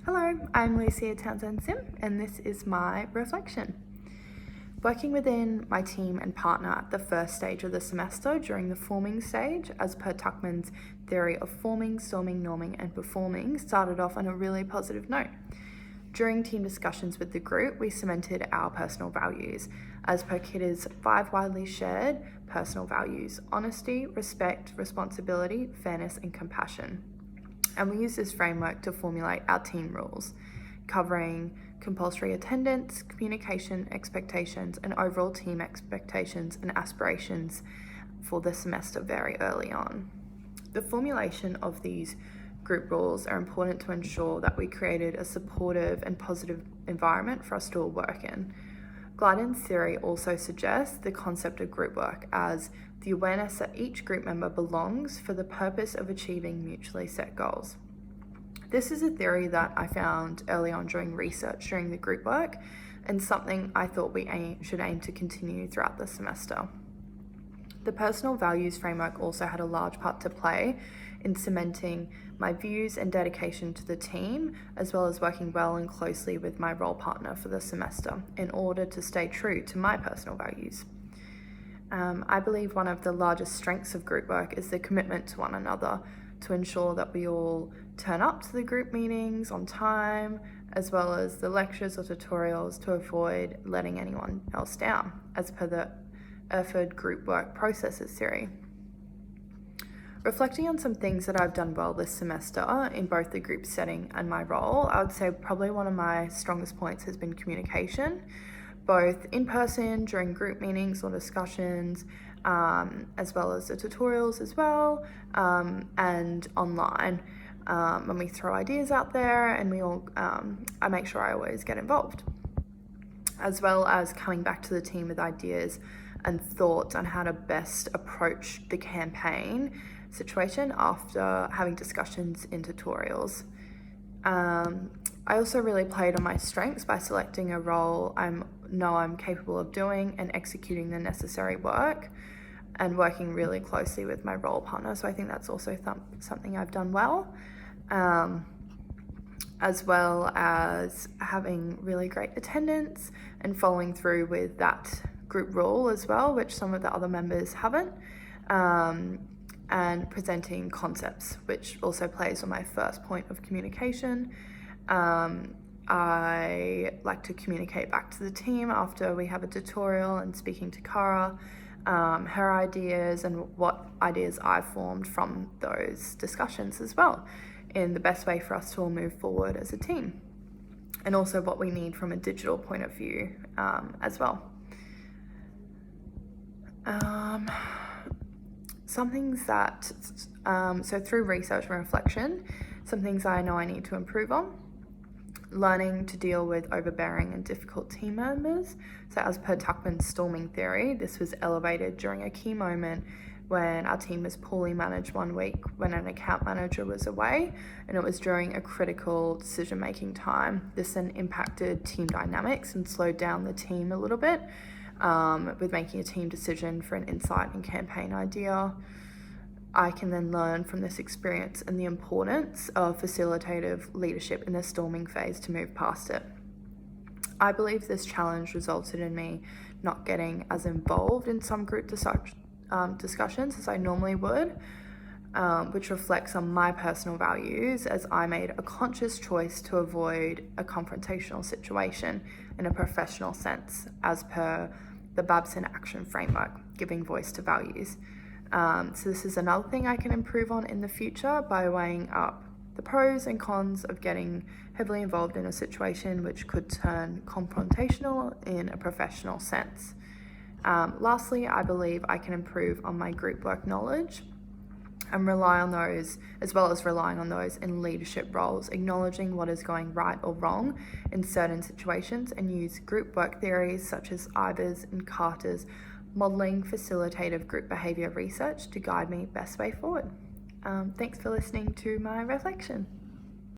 Hello, I'm Lucia Townsend-Sim, and this is my reflection. Working within my team and partner at the first stage of the semester during the forming stage, as per Tuckman's theory of forming, storming, norming, and performing, started off on a really positive note. During team discussions with the group, we cemented our personal values, as per Kidder's 5 widely shared personal values: honesty, respect, responsibility, fairness, and compassion. And we use this framework to formulate our team rules, covering compulsory attendance, communication expectations, and overall team expectations and aspirations for the semester very early on. The formulation of these group rules are important to ensure that we created a supportive and positive environment for us to all work in. Glyden's theory also suggests the concept of group work as the awareness that each group member belongs for the purpose of achieving mutually set goals. This is a theory that I found early on during research during the group work, and something I thought we should aim to continue throughout the semester. The personal values framework also had a large part to play in cementing my views and dedication to the team, as well as working well and closely with my role partner for the semester in order to stay true to my personal values. I believe one of the largest strengths of group work is the commitment to one another to ensure that we all turn up to the group meetings on time, as well as the lectures or tutorials, to avoid letting anyone else down, as per the Erford group work processes theory. Reflecting on some things that I've done well this semester in both the group setting and my role, I would say probably one of my strongest points has been communication, both in person during group meetings or discussions, as well as the tutorials as well, and online when we throw ideas out there, and I make sure I always get involved, as well as coming back to the team with ideas and thoughts on how to best approach the campaign situation after having discussions in tutorials. I also really played on my strengths by selecting a role I'm capable of doing and executing the necessary work, and working really closely with my role partner. So I think that's also something I've done well, as well as having really great attendance and following through with that group rule as well, which some of the other members haven't, and presenting concepts, which also plays on my first point of communication. I like to communicate back to the team after we have a tutorial and speaking to Cara, her ideas and what ideas I've formed from those discussions as well, in the best way for us to all move forward as a team, and also what we need from a digital point of view as well. Some things that, so through research and reflection, some things I know I need to improve on: learning to deal with overbearing and difficult team members. So as per Tuckman's storming theory, this was elevated during a key moment when our team was poorly managed one week when an account manager was away, and it was during a critical decision-making time. This then impacted team dynamics and slowed down the team a little bit, with making a team decision for an insight and campaign idea. I can then learn from this experience and the importance of facilitative leadership in the storming phase to move past it. I believe this challenge resulted in me not getting as involved in some group discussions as I normally would, which reflects on my personal values, as I made a conscious choice to avoid a confrontational situation in a professional sense, as per the Babson Action Framework, giving voice to values. So this is another thing I can improve on in the future by weighing up the pros and cons of getting heavily involved in a situation which could turn confrontational in a professional sense. Lastly, I believe I can improve on my group work knowledge and rely on those, as well as relying on those in leadership roles, acknowledging what is going right or wrong in certain situations, and use group work theories such as Iber's and Carter's modelling facilitative group behaviour research to guide me best way forward. Thanks for listening to my reflection.